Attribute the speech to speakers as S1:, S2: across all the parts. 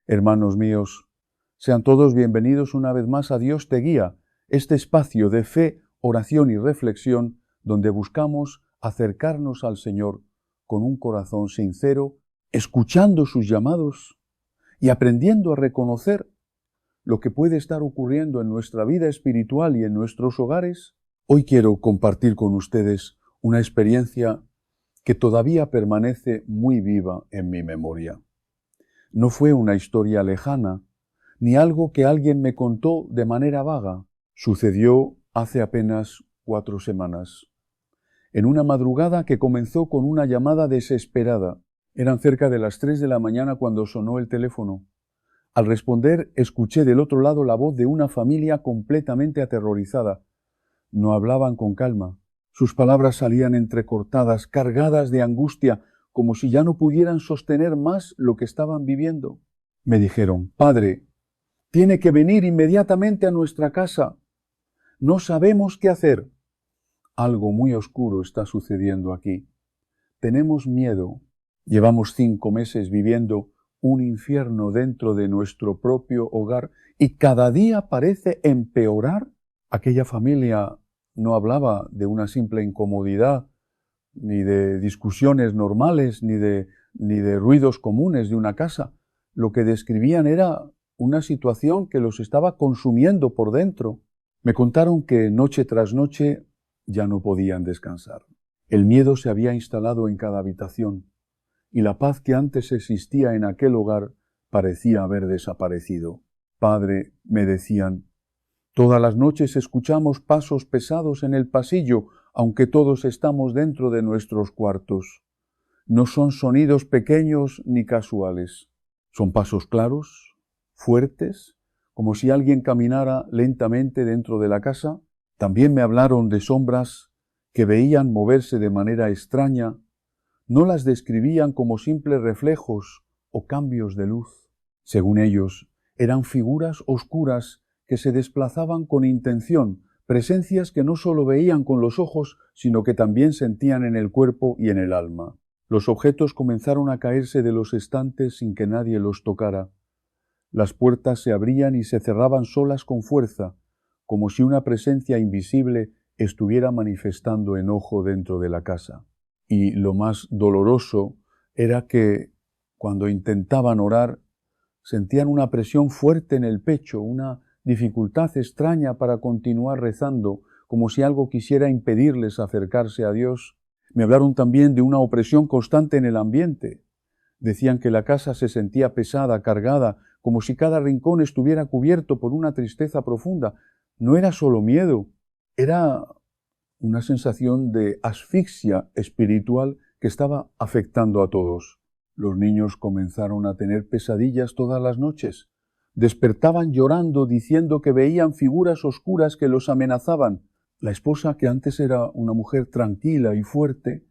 S1: Hermanos míos, sean todos bienvenidos una vez más a Dios te guía, este espacio de fe, oración y reflexión donde buscamos acercarnos al Señor con un corazón sincero, escuchando sus llamados y aprendiendo a reconocer lo que puede estar ocurriendo en nuestra vida espiritual y en nuestros hogares. Hoy quiero compartir con ustedes una experiencia que todavía permanece muy viva en mi memoria. No fue una historia lejana, ni algo que alguien me contó de manera vaga. Sucedió hace apenas 4 semanas. En una madrugada que comenzó con una llamada desesperada. Eran cerca de las 3 de la mañana cuando sonó el teléfono. Al responder, escuché del otro lado la voz de una familia completamente aterrorizada. No hablaban con calma. Sus palabras salían entrecortadas, cargadas de angustia, como si ya no pudieran sostener más lo que estaban viviendo. Me dijeron: «Padre, tiene que venir inmediatamente a nuestra casa. No sabemos qué hacer. Algo muy oscuro está sucediendo aquí. Tenemos miedo. Llevamos 5 meses viviendo un infierno dentro de nuestro propio hogar y cada día parece empeorar». Aquella familia no hablaba de una simple incomodidad, ni de discusiones normales, ni de ruidos comunes de una casa. Lo que describían era una situación que los estaba consumiendo por dentro. Me contaron que noche tras noche ya no podían descansar. El miedo se había instalado en cada habitación y la paz que antes existía en aquel hogar parecía haber desaparecido. «Padre», me decían, «todas las noches escuchamos pasos pesados en el pasillo, aunque todos estamos dentro de nuestros cuartos. No son sonidos pequeños ni casuales. Son pasos claros, fuertes, como si alguien caminara lentamente dentro de la casa». También me hablaron de sombras que veían moverse de manera extraña. No las describían como simples reflejos o cambios de luz. Según ellos, eran figuras oscuras que se desplazaban con intención, presencias que no solo veían con los ojos, sino que también sentían en el cuerpo y en el alma. Los objetos comenzaron a caerse de los estantes sin que nadie los tocara. Las puertas se abrían y se cerraban solas con fuerza, como si una presencia invisible estuviera manifestando enojo dentro de la casa. Y lo más doloroso era que, cuando intentaban orar, sentían una presión fuerte en el pecho, una dificultad extraña para continuar rezando, como si algo quisiera impedirles acercarse a Dios. Me hablaron también de una opresión constante en el ambiente. Decían que la casa se sentía pesada, cargada, como si cada rincón estuviera cubierto por una tristeza profunda. No era solo miedo, era una sensación de asfixia espiritual que estaba afectando a todos. Los niños comenzaron a tener pesadillas todas las noches. Despertaban llorando, diciendo que veían figuras oscuras que los amenazaban. La esposa, que antes era una mujer tranquila y fuerte,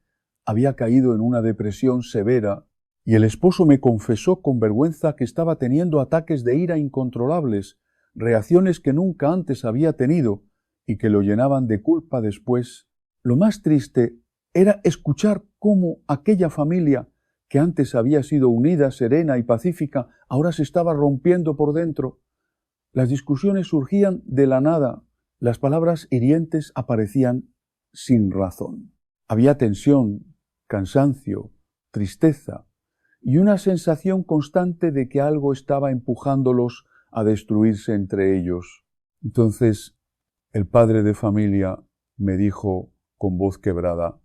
S1: había caído en una depresión severa, y el esposo me confesó con vergüenza que estaba teniendo ataques de ira incontrolables, reacciones que nunca antes había tenido y que lo llenaban de culpa después. Lo más triste era escuchar cómo aquella familia, que antes había sido unida, serena y pacífica, ahora se estaba rompiendo por dentro. Las discusiones surgían de la nada, las palabras hirientes aparecían sin razón. Había tensión, cansancio, tristeza y una sensación constante de que algo estaba empujándolos a destruirse entre ellos. Entonces, el padre de familia me dijo con voz quebrada: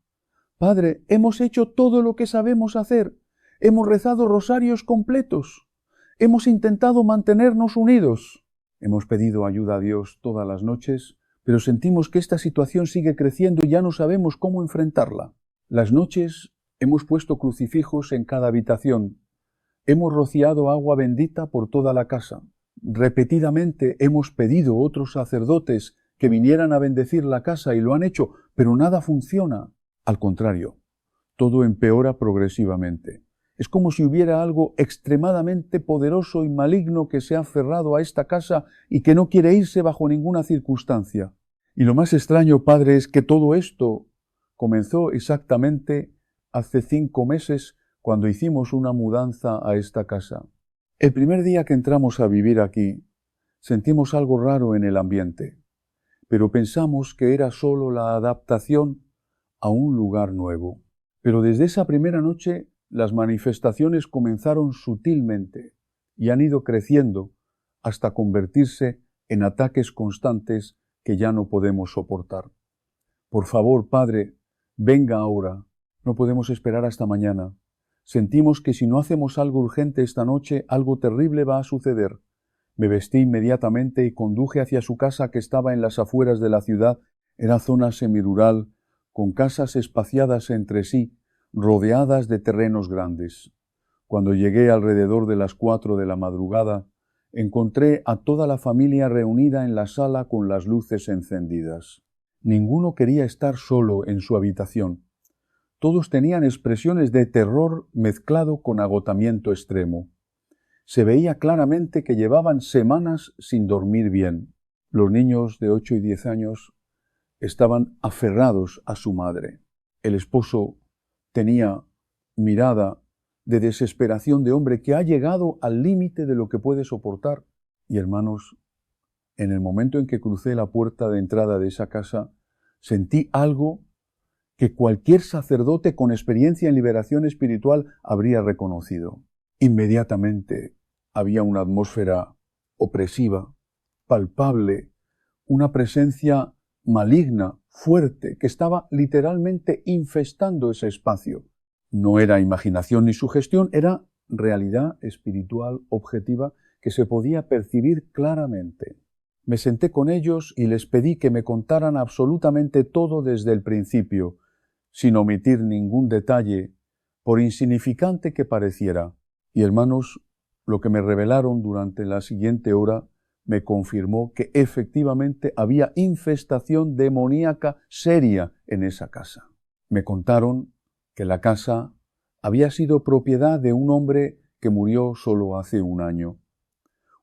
S1: «Padre, hemos hecho todo lo que sabemos hacer. Hemos rezado rosarios completos. Hemos intentado mantenernos unidos. Hemos pedido ayuda a Dios todas las noches, pero sentimos que esta situación sigue creciendo y ya no sabemos cómo enfrentarla. Las noches hemos puesto crucifijos en cada habitación. Hemos rociado agua bendita por toda la casa. Repetidamente hemos pedido a otros sacerdotes que vinieran a bendecir la casa y lo han hecho, pero nada funciona. Al contrario, todo empeora progresivamente. Es como si hubiera algo extremadamente poderoso y maligno que se ha aferrado a esta casa y que no quiere irse bajo ninguna circunstancia. Y lo más extraño, padre, es que todo esto comenzó exactamente hace 5 meses, cuando hicimos una mudanza a esta casa. El primer día que entramos a vivir aquí, sentimos algo raro en el ambiente, pero pensamos que era solo la adaptación a un lugar nuevo. Pero desde esa primera noche, las manifestaciones comenzaron sutilmente y han ido creciendo hasta convertirse en ataques constantes que ya no podemos soportar. Por favor, Padre, venga ahora. No podemos esperar hasta mañana. Sentimos que si no hacemos algo urgente esta noche, algo terrible va a suceder. Me vestí inmediatamente y conduje hacia su casa que estaba en las afueras de la ciudad. Era zona semirural, con casas espaciadas entre sí, rodeadas de terrenos grandes. Cuando llegué alrededor de las 4 de la madrugada, encontré a toda la familia reunida en la sala con las luces encendidas. Ninguno quería estar solo en su habitación. Todos tenían expresiones de terror mezclado con agotamiento extremo. Se veía claramente que llevaban semanas sin dormir bien. Los niños de 8 y 10 años estaban aferrados a su madre. El esposo tenía mirada de desesperación de hombre que ha llegado al límite de lo que puede soportar. Y hermanos, en el momento en que crucé la puerta de entrada de esa casa, sentí algo que cualquier sacerdote con experiencia en liberación espiritual habría reconocido. Inmediatamente había una atmósfera opresiva, palpable, una presencia maligna, fuerte, que estaba literalmente infestando ese espacio. No era imaginación ni sugestión, era realidad espiritual objetiva que se podía percibir claramente. Me senté con ellos y les pedí que me contaran absolutamente todo desde el principio, sin omitir ningún detalle, por insignificante que pareciera. Y hermanos, lo que me revelaron durante la siguiente hora me confirmó que efectivamente había infestación demoníaca seria en esa casa. Me contaron que la casa había sido propiedad de un hombre que murió solo hace un año.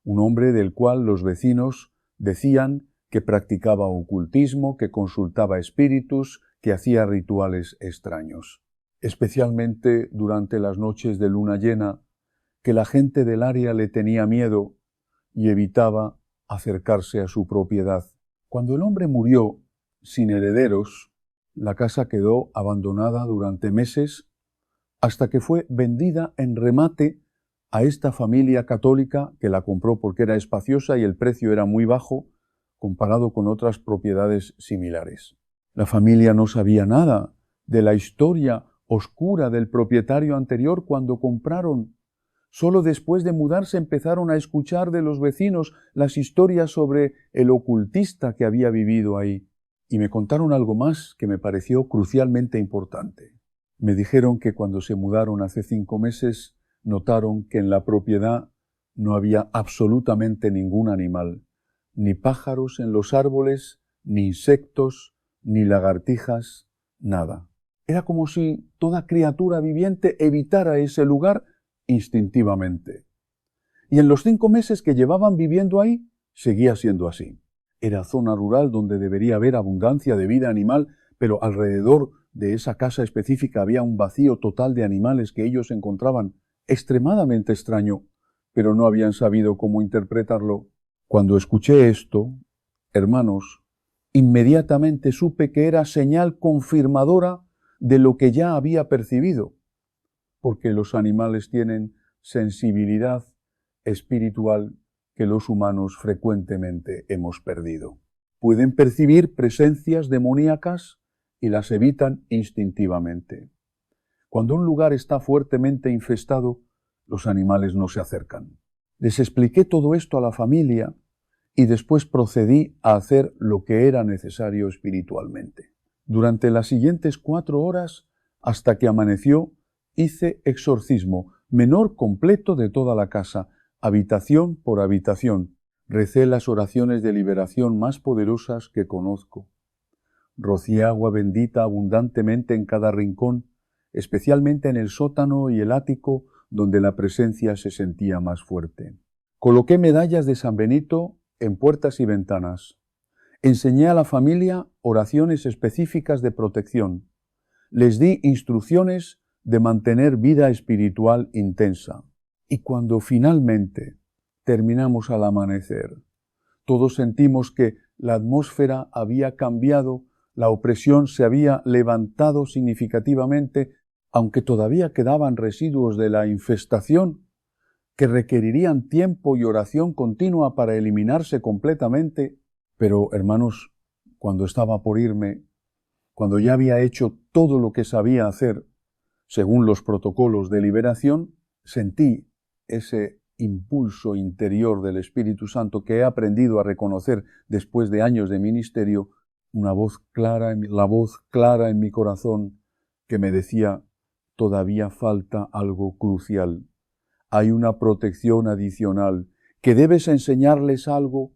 S1: Un hombre del cual los vecinos decían que practicaba ocultismo, que consultaba espíritus, que hacía rituales extraños. Especialmente durante las noches de luna llena, que la gente del área le tenía miedo y evitaba acercarse a su propiedad. Cuando el hombre murió sin herederos, la casa quedó abandonada durante meses hasta que fue vendida en remate a esta familia católica que la compró porque era espaciosa y el precio era muy bajo comparado con otras propiedades similares. La familia no sabía nada de la historia oscura del propietario anterior cuando compraron. Solo después de mudarse empezaron a escuchar de los vecinos las historias sobre el ocultista que había vivido ahí. Y me contaron algo más que me pareció crucialmente importante. Me dijeron que cuando se mudaron hace 5 meses, notaron que en la propiedad no había absolutamente ningún animal, ni pájaros en los árboles, ni insectos, ni lagartijas, nada. Era como si toda criatura viviente evitara ese lugar instintivamente. Y en los 5 meses que llevaban viviendo ahí, seguía siendo así. Era zona rural donde debería haber abundancia de vida animal, pero alrededor de esa casa específica había un vacío total de animales que ellos encontraban extremadamente extraño, pero no habían sabido cómo interpretarlo. Cuando escuché esto, hermanos, inmediatamente supe que era señal confirmadora de lo que ya había percibido, porque los animales tienen sensibilidad espiritual que los humanos frecuentemente hemos perdido. Pueden percibir presencias demoníacas y las evitan instintivamente. Cuando un lugar está fuertemente infestado, los animales no se acercan. Les expliqué todo esto a la familia y después procedí a hacer lo que era necesario espiritualmente. Durante las siguientes 4 horas, hasta que amaneció, hice exorcismo menor completo de toda la casa, habitación por habitación. Recé las oraciones de liberación más poderosas que conozco. Rocié agua bendita abundantemente en cada rincón, especialmente en el sótano y el ático, donde la presencia se sentía más fuerte. Coloqué medallas de San Benito en puertas y ventanas. Enseñé a la familia oraciones específicas de protección. Les di instrucciones de mantener vida espiritual intensa. Y cuando finalmente terminamos al amanecer, todos sentimos que la atmósfera había cambiado, la opresión se había levantado significativamente, aunque todavía quedaban residuos de la infestación que requerirían tiempo y oración continua para eliminarse completamente. Pero, hermanos, cuando estaba por irme, cuando ya había hecho todo lo que sabía hacer, según los protocolos de liberación, sentí ese impulso interior del Espíritu Santo que he aprendido a reconocer después de años de ministerio, la voz clara en mi corazón que me decía: todavía falta algo crucial. Hay una protección adicional, que debes enseñarles algo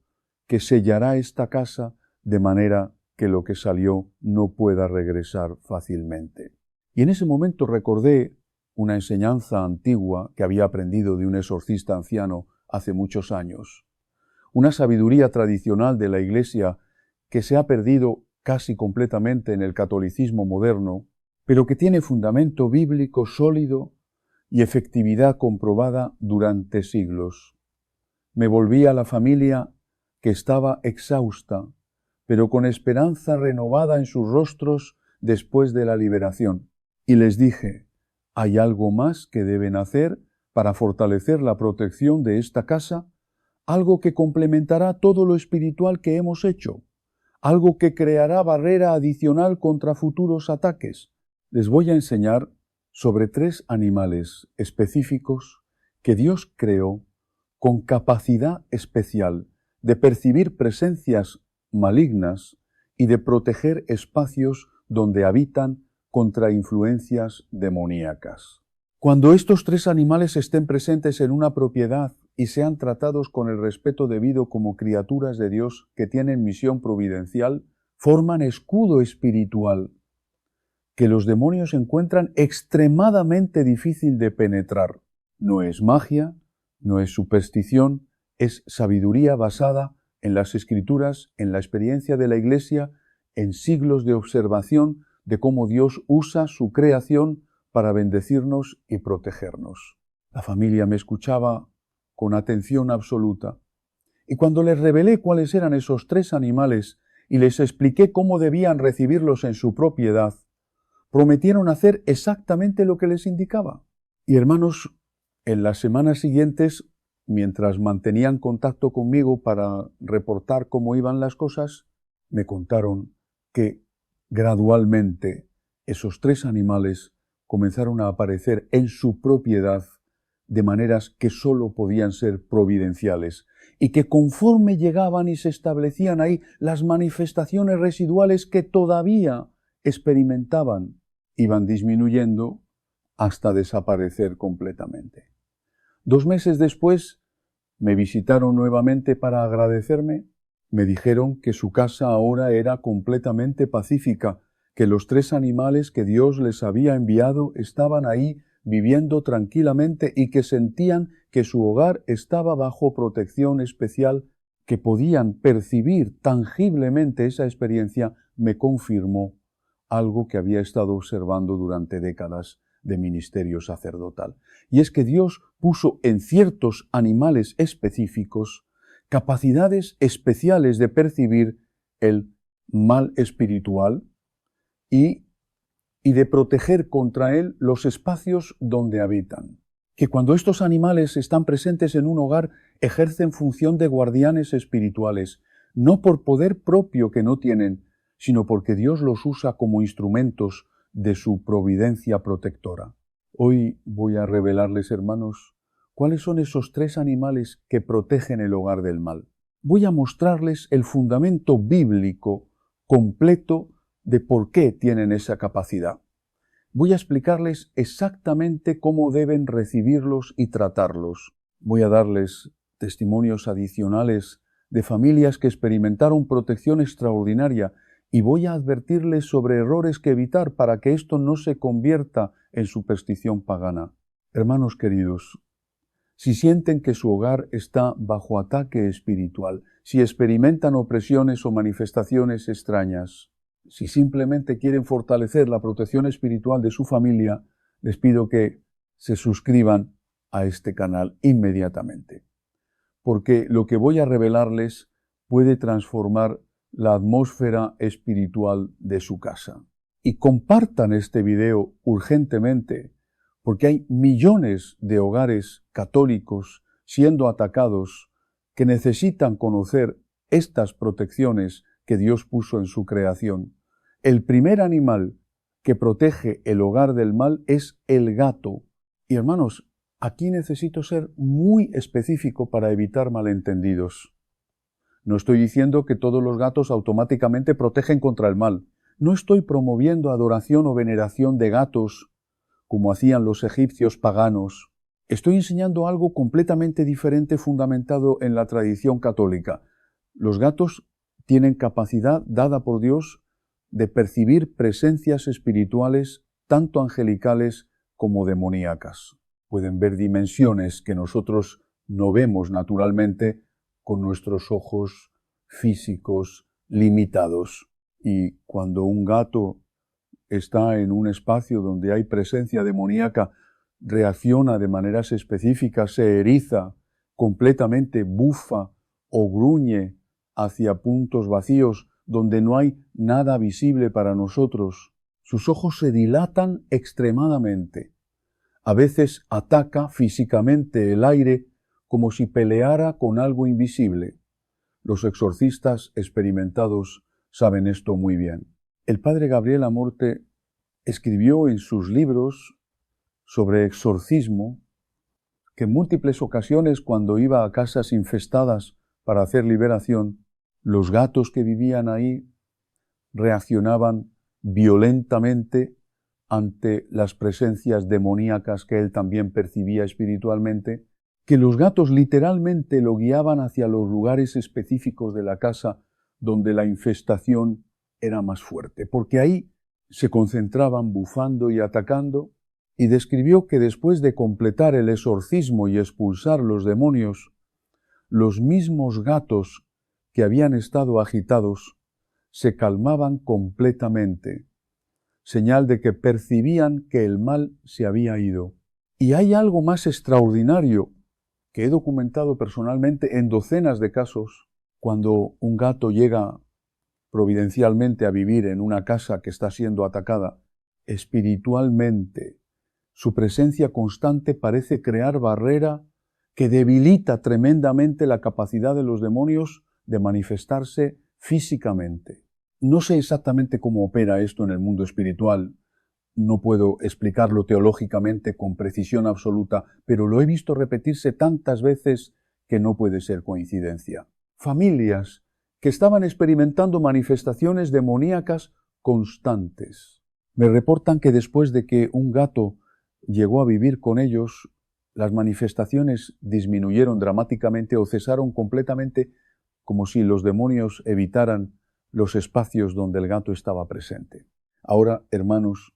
S1: que sellará esta casa de manera que lo que salió no pueda regresar fácilmente. Y en ese momento recordé una enseñanza antigua que había aprendido de un exorcista anciano hace muchos años. Una sabiduría tradicional de la Iglesia que se ha perdido casi completamente en el catolicismo moderno, pero que tiene fundamento bíblico sólido y efectividad comprobada durante siglos. Me volví a la familia que estaba exhausta, pero con esperanza renovada en sus rostros después de la liberación. Y les dije: ¿hay algo más que deben hacer para fortalecer la protección de esta casa? Algo que complementará todo lo espiritual que hemos hecho, algo que creará barrera adicional contra futuros ataques. Les voy a enseñar sobre 3 animales específicos que Dios creó con capacidad especial de percibir presencias malignas y de proteger espacios donde habitan contra influencias demoníacas. Cuando estos 3 animales estén presentes en una propiedad y sean tratados con el respeto debido como criaturas de Dios que tienen misión providencial, forman escudo espiritual que los demonios encuentran extremadamente difícil de penetrar. No es magia, no es superstición, es sabiduría basada en las Escrituras, en la experiencia de la Iglesia, en siglos de observación de cómo Dios usa su creación para bendecirnos y protegernos. La familia me escuchaba con atención absoluta, y cuando les revelé cuáles eran esos 3 animales y les expliqué cómo debían recibirlos en su propiedad, prometieron hacer exactamente lo que les indicaba. Y hermanos, en las semanas siguientes, mientras mantenían contacto conmigo para reportar cómo iban las cosas, me contaron que gradualmente esos 3 animales comenzaron a aparecer en su propiedad de maneras que sólo podían ser providenciales, y que conforme llegaban y se establecían ahí, las manifestaciones residuales que todavía experimentaban iban disminuyendo hasta desaparecer completamente. 2 meses después me visitaron nuevamente para agradecerme. Me dijeron que su casa ahora era completamente pacífica, que los 3 animales que Dios les había enviado estaban ahí viviendo tranquilamente y que sentían que su hogar estaba bajo protección especial, que podían percibir tangiblemente esa experiencia. Me confirmó algo que había estado observando durante décadas de ministerio sacerdotal. Y es que Dios puso en ciertos animales específicos capacidades especiales de percibir el mal espiritual y de proteger contra él los espacios donde habitan. Que cuando estos animales están presentes en un hogar, ejercen función de guardianes espirituales, no por poder propio que no tienen, sino porque Dios los usa como instrumentos de su providencia protectora. Hoy voy a revelarles, hermanos, cuáles son esos 3 animales que protegen el hogar del mal. Voy a mostrarles el fundamento bíblico completo de por qué tienen esa capacidad. Voy a explicarles exactamente cómo deben recibirlos y tratarlos. Voy a darles testimonios adicionales de familias que experimentaron protección extraordinaria y voy a advertirles sobre errores que evitar para que esto no se convierta en superstición pagana. Hermanos queridos, si sienten que su hogar está bajo ataque espiritual, si experimentan opresiones o manifestaciones extrañas, si simplemente quieren fortalecer la protección espiritual de su familia, les pido que se suscriban a este canal inmediatamente, porque lo que voy a revelarles puede transformar la atmósfera espiritual de su casa. Y compartan este video urgentemente, porque hay millones de hogares católicos siendo atacados que necesitan conocer estas protecciones que Dios puso en su creación. El primer animal que protege el hogar del mal es el gato. Y hermanos, aquí necesito ser muy específico para evitar malentendidos. No estoy diciendo que todos los gatos automáticamente protegen contra el mal. No estoy promoviendo adoración o veneración de gatos, como hacían los egipcios paganos. Estoy enseñando algo completamente diferente fundamentado en la tradición católica. Los gatos tienen capacidad dada por Dios de percibir presencias espirituales tanto angelicales como demoníacas. Pueden ver dimensiones que nosotros no vemos naturalmente con nuestros ojos físicos limitados. Y cuando un gato está en un espacio donde hay presencia demoníaca, reacciona de maneras específicas, se eriza completamente, bufa o gruñe hacia puntos vacíos donde no hay nada visible para nosotros. Sus ojos se dilatan extremadamente. A veces ataca físicamente el aire como si peleara con algo invisible. Los exorcistas experimentados saben esto muy bien. El padre Gabriel Amorte escribió en sus libros sobre exorcismo que en múltiples ocasiones, cuando iba a casas infestadas para hacer liberación, los gatos que vivían ahí reaccionaban violentamente ante las presencias demoníacas que él también percibía espiritualmente, que los gatos literalmente lo guiaban hacia los lugares específicos de la casa donde la infestación era más fuerte, porque ahí se concentraban bufando y atacando, y describió que después de completar el exorcismo y expulsar los demonios, los mismos gatos que habían estado agitados se calmaban completamente, señal de que percibían que el mal se había ido. Y hay algo más extraordinario que he documentado personalmente en docenas de casos. Cuando un gato llega providencialmente a vivir en una casa que está siendo atacada, espiritualmente, su presencia constante parece crear barrera que debilita tremendamente la capacidad de los demonios de manifestarse físicamente. No sé exactamente cómo opera esto en el mundo espiritual, no puedo explicarlo teológicamente con precisión absoluta, pero lo he visto repetirse tantas veces que no puede ser coincidencia. Familias que estaban experimentando manifestaciones demoníacas constantes. Me reportan que después de que un gato llegó a vivir con ellos, las manifestaciones disminuyeron dramáticamente o cesaron completamente, como si los demonios evitaran los espacios donde el gato estaba presente. Ahora, hermanos,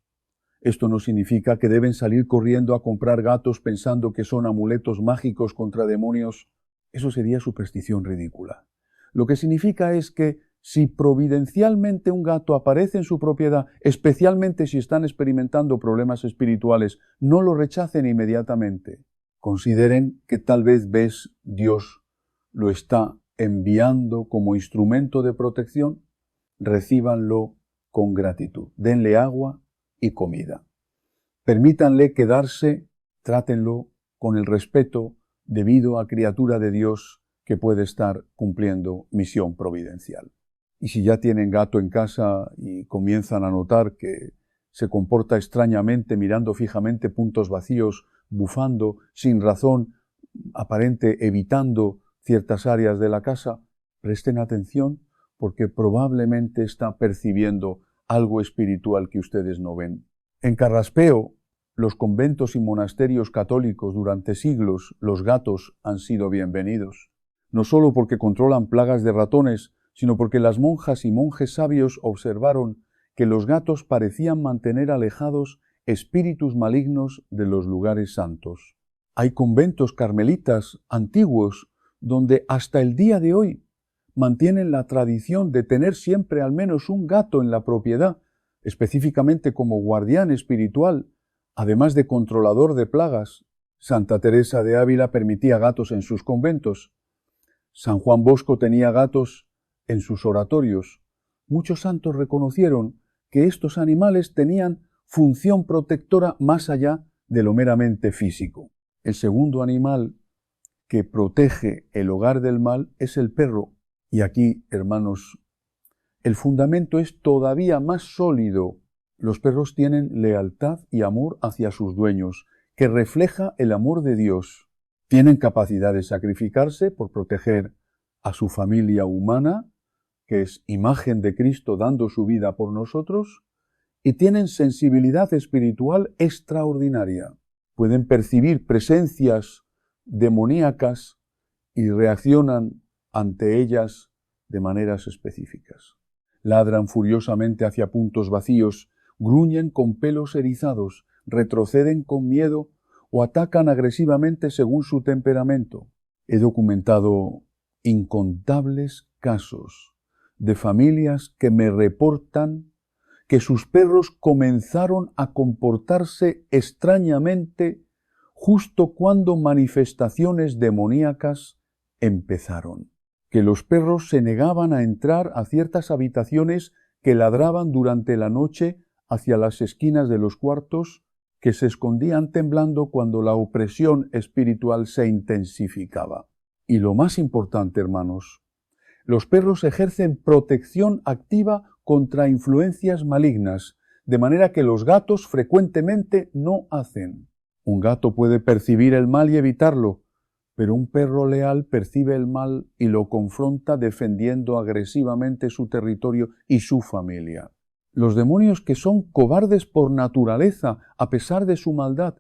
S1: esto no significa que deben salir corriendo a comprar gatos pensando que son amuletos mágicos contra demonios. Eso sería superstición ridícula. Lo que significa es que si providencialmente un gato aparece en su propiedad, especialmente si están experimentando problemas espirituales, no lo rechacen inmediatamente. Consideren que tal vez Dios lo está enviando como instrumento de protección. Recíbanlo con gratitud. Denle agua y comida. Permítanle quedarse, trátenlo con el respeto debido a criatura de Dios que puede estar cumpliendo misión providencial. Y si ya tienen gato en casa y comienzan a notar que se comporta extrañamente mirando fijamente puntos vacíos, bufando sin razón aparente, evitando ciertas áreas de la casa, presten atención porque probablemente está percibiendo algo espiritual que ustedes no ven. En Carraspeo, los conventos y monasterios católicos durante siglos, los gatos han sido bienvenidos, no solo porque controlan plagas de ratones, sino porque las monjas y monjes sabios observaron que los gatos parecían mantener alejados espíritus malignos de los lugares santos. Hay conventos carmelitas antiguos donde hasta el día de hoy mantienen la tradición de tener siempre al menos un gato en la propiedad, específicamente como guardián espiritual, además de controlador de plagas. Santa Teresa de Ávila permitía gatos en sus conventos. San Juan Bosco tenía gatos en sus oratorios. Muchos santos reconocieron que estos animales tenían función protectora más allá de lo meramente físico. El segundo animal que protege el hogar del mal es el perro. Y aquí, hermanos, el fundamento es todavía más sólido. Los perros tienen lealtad y amor hacia sus dueños, que refleja el amor de Dios. Tienen capacidad de sacrificarse por proteger a su familia humana, que es imagen de Cristo dando su vida por nosotros, y tienen sensibilidad espiritual extraordinaria. Pueden percibir presencias demoníacas y reaccionan ante ellas de maneras específicas. Ladran furiosamente hacia puntos vacíos, gruñen con pelos erizados, retroceden con miedo o atacan agresivamente según su temperamento. He documentado incontables casos de familias que me reportan que sus perros comenzaron a comportarse extrañamente justo cuando manifestaciones demoníacas empezaron. Que los perros se negaban a entrar a ciertas habitaciones, que ladraban durante la noche hacia las esquinas de los cuartos, que se escondían temblando cuando la opresión espiritual se intensificaba. Y lo más importante, hermanos, los perros ejercen protección activa contra influencias malignas, de manera que los gatos frecuentemente no hacen. Un gato puede percibir el mal y evitarlo, pero un perro leal percibe el mal y lo confronta defendiendo agresivamente su territorio y su familia. Los demonios, que son cobardes por naturaleza, a pesar de su maldad,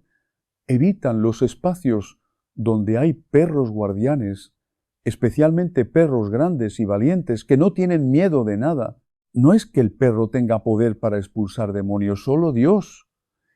S1: evitan los espacios donde hay perros guardianes, especialmente perros grandes y valientes que no tienen miedo de nada. No es que el perro tenga poder para expulsar demonios, solo Dios.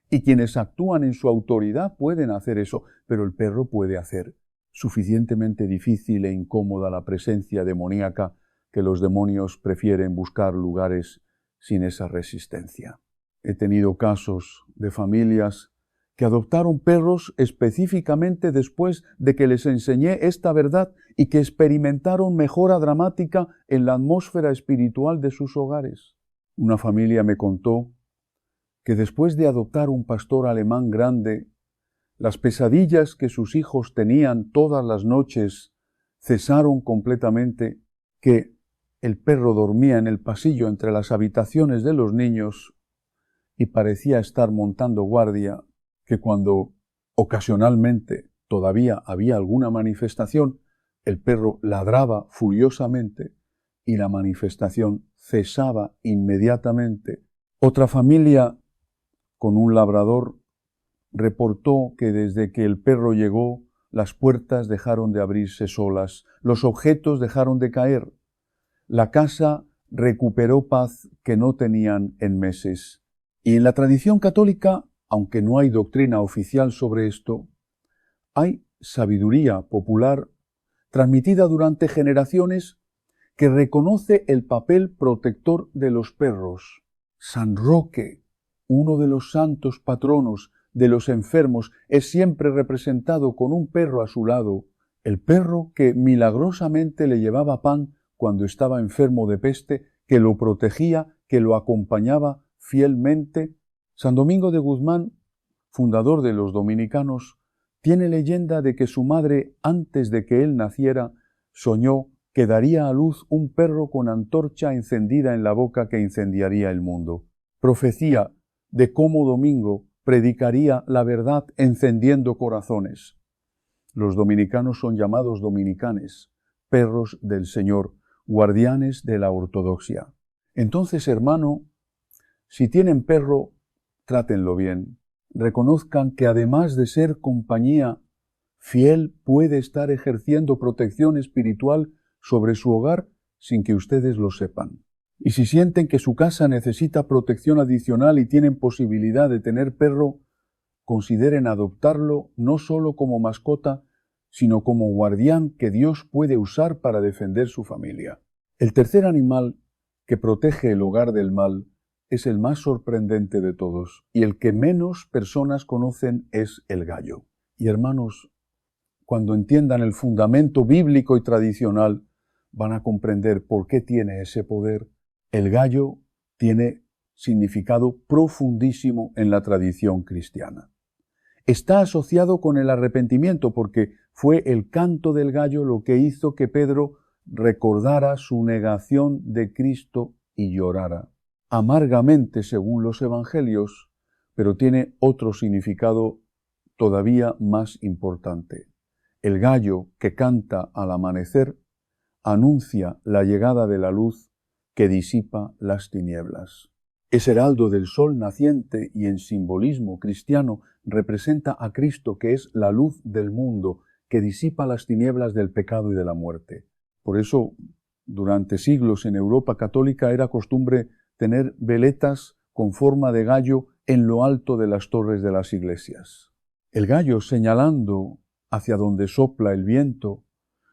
S1: Y quienes actúan en su autoridad pueden hacer eso, pero el perro puede hacer suficientemente difícil e incómoda la presencia demoníaca que los demonios prefieren buscar lugares sin esa resistencia. He tenido casos de familias que adoptaron perros específicamente después de que les enseñé esta verdad y que experimentaron mejora dramática en la atmósfera espiritual de sus hogares. Una familia me contó que después de adoptar un pastor alemán grande, las pesadillas que sus hijos tenían todas las noches cesaron completamente, que el perro dormía en el pasillo entre las habitaciones de los niños y parecía estar montando guardia, que cuando ocasionalmente todavía había alguna manifestación, el perro ladraba furiosamente y la manifestación cesaba inmediatamente. Otra familia con un labrador reportó que desde que el perro llegó, las puertas dejaron de abrirse solas, los objetos dejaron de caer, la casa recuperó paz que no tenían en meses. Y en la tradición católica, aunque no hay doctrina oficial sobre esto, hay sabiduría popular transmitida durante generaciones que reconoce el papel protector de los perros. San Roque, uno de los santos patronos de los enfermos, es siempre representado con un perro a su lado, el perro que milagrosamente le llevaba pan cuando estaba enfermo de peste, que lo protegía, que lo acompañaba fielmente. San Domingo de Guzmán, fundador de los dominicanos, tiene leyenda de que su madre, antes de que él naciera, soñó que daría a luz un perro con antorcha encendida en la boca que incendiaría el mundo. Profecía de cómo Domingo predicaría la verdad encendiendo corazones. Los dominicanos son llamados dominicanes, perros del Señor, guardianes de la ortodoxia. Entonces, hermano, si tienen perro, trátenlo bien. Reconozcan que además de ser compañía fiel, puede estar ejerciendo protección espiritual sobre su hogar sin que ustedes lo sepan. Y si sienten que su casa necesita protección adicional y tienen posibilidad de tener perro, consideren adoptarlo no solo como mascota, sino como guardián que Dios puede usar para defender su familia. El tercer animal que protege el hogar del mal es el más sorprendente de todos, y el que menos personas conocen es el gallo. Y hermanos, cuando entiendan el fundamento bíblico y tradicional, van a comprender por qué tiene ese poder. El gallo tiene significado profundísimo en la tradición cristiana. Está asociado con el arrepentimiento porque fue el canto del gallo lo que hizo que Pedro recordara su negación de Cristo y llorara amargamente según los evangelios, pero tiene otro significado todavía más importante. El gallo que canta al amanecer anuncia la llegada de la luz que disipa las tinieblas. Es heraldo del sol naciente y en simbolismo cristiano representa a Cristo, que es la luz del mundo, que disipa las tinieblas del pecado y de la muerte. Por eso, durante siglos en Europa católica era costumbre tener veletas con forma de gallo en lo alto de las torres de las iglesias. El gallo señalando hacia donde sopla el viento,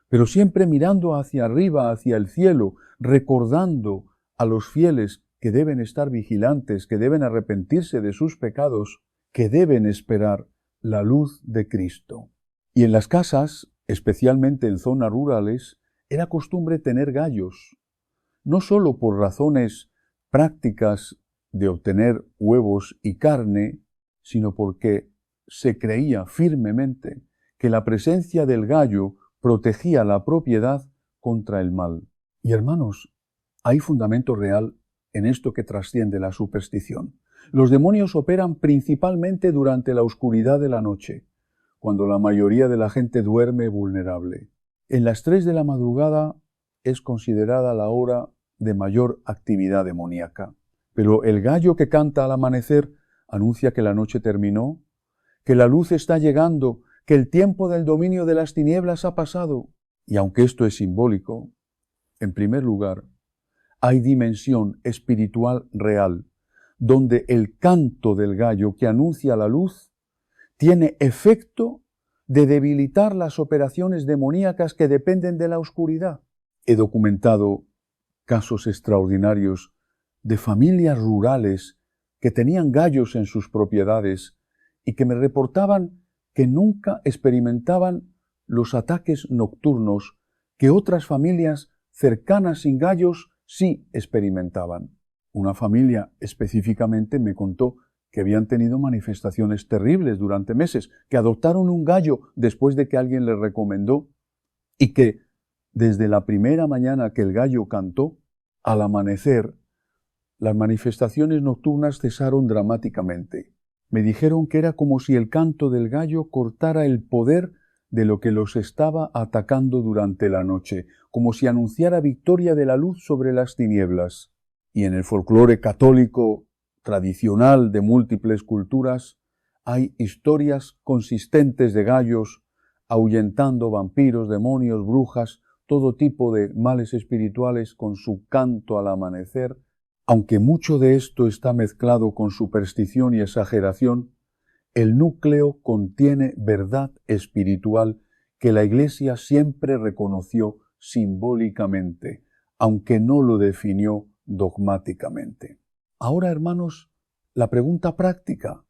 S1: pero siempre mirando hacia arriba, hacia el cielo, recordando a los fieles que deben estar vigilantes, que deben arrepentirse de sus pecados, que deben esperar la luz de Cristo. Y en las casas, especialmente en zonas rurales, era costumbre tener gallos, no solo por razones prácticas de obtener huevos y carne, sino porque se creía firmemente que la presencia del gallo protegía la propiedad contra el mal. Y hermanos, hay fundamento real en esto que trasciende la superstición. Los demonios operan principalmente durante la oscuridad de la noche, cuando la mayoría de la gente duerme vulnerable. En las 3 de la madrugada es considerada la hora de mayor actividad demoníaca. Pero el gallo que canta al amanecer anuncia que la noche terminó, que la luz está llegando, que el tiempo del dominio de las tinieblas ha pasado. Y aunque esto es simbólico, en primer lugar, hay dimensión espiritual real, donde el canto del gallo que anuncia la luz tiene efecto de debilitar las operaciones demoníacas que dependen de la oscuridad. He documentado casos extraordinarios de familias rurales que tenían gallos en sus propiedades y que me reportaban que nunca experimentaban los ataques nocturnos que otras familias cercanas sin gallos sí experimentaban. Una familia específicamente me contó que habían tenido manifestaciones terribles durante meses, que adoptaron un gallo después de que alguien les recomendó y que desde la primera mañana que el gallo cantó, al amanecer, las manifestaciones nocturnas cesaron dramáticamente. Me dijeron que era como si el canto del gallo cortara el poder de lo que los estaba atacando durante la noche, como si anunciara victoria de la luz sobre las tinieblas. Y en el folclore católico tradicional de múltiples culturas hay historias consistentes de gallos ahuyentando vampiros, demonios, brujas, todo tipo de males espirituales con su canto al amanecer. Aunque mucho de esto está mezclado con superstición y exageración, el núcleo contiene verdad espiritual que la Iglesia siempre reconoció simbólicamente, aunque no lo definió dogmáticamente. Ahora, hermanos, la pregunta práctica: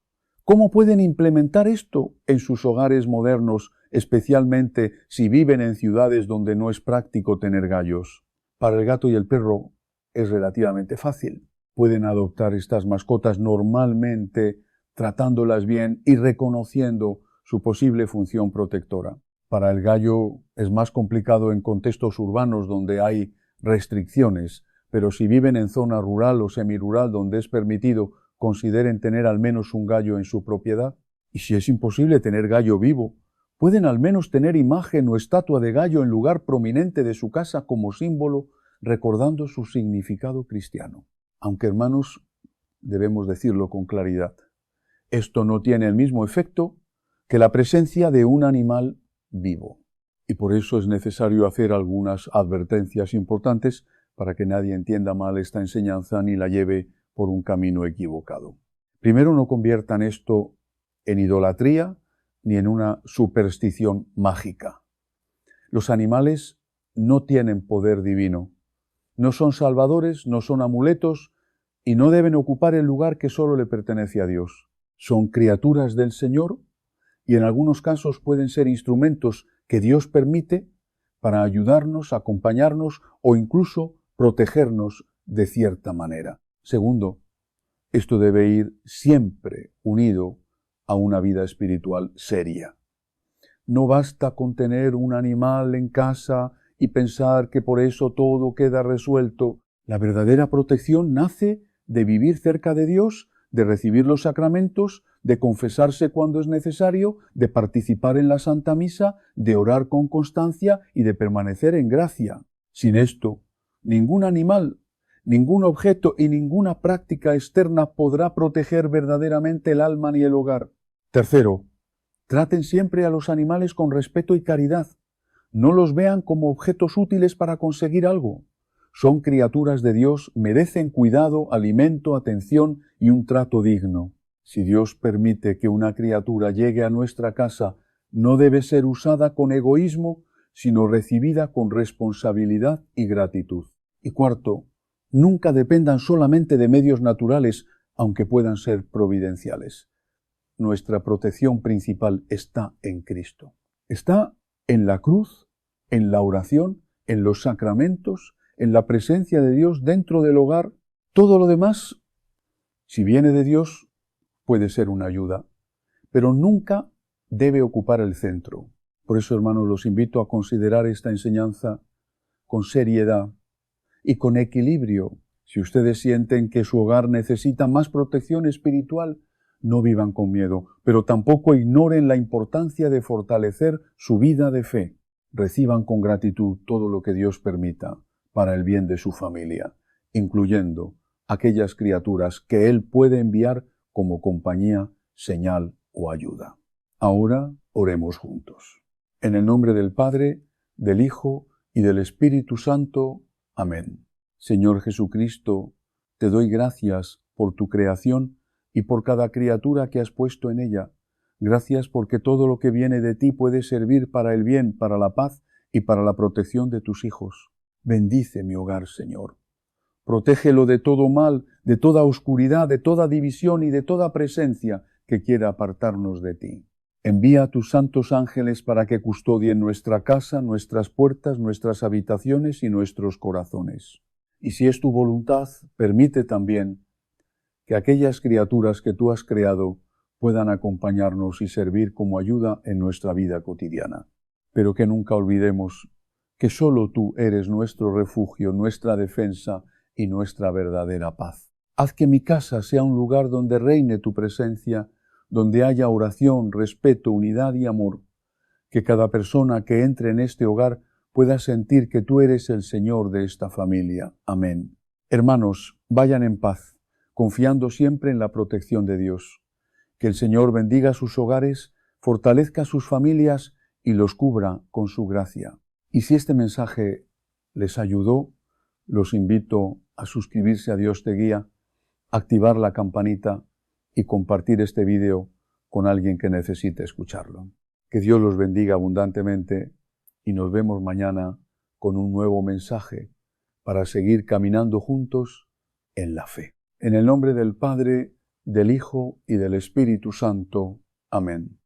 S1: ¿cómo pueden implementar esto en sus hogares modernos, especialmente si viven en ciudades donde no es práctico tener gallos? Para el gato y el perro es relativamente fácil. Pueden adoptar estas mascotas normalmente, tratándolas bien y reconociendo su posible función protectora. Para el gallo es más complicado en contextos urbanos donde hay restricciones, pero si viven en zona rural o semirural donde es permitido, consideren tener al menos un gallo en su propiedad. Y si es imposible tener gallo vivo, pueden al menos tener imagen o estatua de gallo en lugar prominente de su casa como símbolo, recordando su significado cristiano. Aunque, hermanos, debemos decirlo con claridad, esto no tiene el mismo efecto que la presencia de un animal vivo. Y por eso es necesario hacer algunas advertencias importantes para que nadie entienda mal esta enseñanza ni la lleve por un camino equivocado. Primero, no conviertan esto en idolatría ni en una superstición mágica. Los animales no tienen poder divino, no son salvadores, no son amuletos y no deben ocupar el lugar que solo le pertenece a Dios. Son criaturas del Señor y en algunos casos pueden ser instrumentos que Dios permite para ayudarnos, acompañarnos o incluso protegernos de cierta manera. Segundo, esto debe ir siempre unido a una vida espiritual seria. No basta con tener un animal en casa y pensar que por eso todo queda resuelto. La verdadera protección nace de vivir cerca de Dios, de recibir los sacramentos, de confesarse cuando es necesario, de participar en la Santa Misa, de orar con constancia y de permanecer en gracia. Sin esto, ningún animal, ningún objeto y ninguna práctica externa podrá proteger verdaderamente el alma ni el hogar. Tercero, traten siempre a los animales con respeto y caridad. No los vean como objetos útiles para conseguir algo. Son criaturas de Dios, merecen cuidado, alimento, atención y un trato digno. Si Dios permite que una criatura llegue a nuestra casa, no debe ser usada con egoísmo, sino recibida con responsabilidad y gratitud. Y cuarto, nunca dependan solamente de medios naturales, aunque puedan ser providenciales. Nuestra protección principal está en Cristo. Está en la cruz, en la oración, en los sacramentos, en la presencia de Dios dentro del hogar. Todo lo demás, si viene de Dios, puede ser una ayuda, pero nunca debe ocupar el centro. Por eso, hermanos, los invito a considerar esta enseñanza con seriedad y con equilibrio. Si ustedes sienten que su hogar necesita más protección espiritual, no vivan con miedo, pero tampoco ignoren la importancia de fortalecer su vida de fe. Reciban con gratitud todo lo que Dios permita para el bien de su familia, incluyendo aquellas criaturas que Él puede enviar como compañía, señal o ayuda. Ahora oremos juntos. En el nombre del Padre, del Hijo y del Espíritu Santo. Amén. Señor Jesucristo, te doy gracias por tu creación y por cada criatura que has puesto en ella. Gracias porque todo lo que viene de ti puede servir para el bien, para la paz y para la protección de tus hijos. Bendice mi hogar, Señor. Protégelo de todo mal, de toda oscuridad, de toda división y de toda presencia que quiera apartarnos de ti. Envía a tus santos ángeles para que custodien nuestra casa, nuestras puertas, nuestras habitaciones y nuestros corazones. Y si es tu voluntad, permite también que aquellas criaturas que tú has creado puedan acompañarnos y servir como ayuda en nuestra vida cotidiana. Pero que nunca olvidemos que solo tú eres nuestro refugio, nuestra defensa y nuestra verdadera paz. Haz que mi casa sea un lugar donde reine tu presencia, donde haya oración, respeto, unidad y amor. Que cada persona que entre en este hogar pueda sentir que tú eres el Señor de esta familia. Amén. Hermanos, vayan en paz, confiando siempre en la protección de Dios. Que el Señor bendiga sus hogares, fortalezca sus familias y los cubra con su gracia. Y si este mensaje les ayudó, los invito a suscribirse a Dios te guía, activar la campanita y compartir este vídeo con alguien que necesite escucharlo. Que Dios los bendiga abundantemente y nos vemos mañana con un nuevo mensaje para seguir caminando juntos en la fe. En el nombre del Padre, del Hijo y del Espíritu Santo. Amén.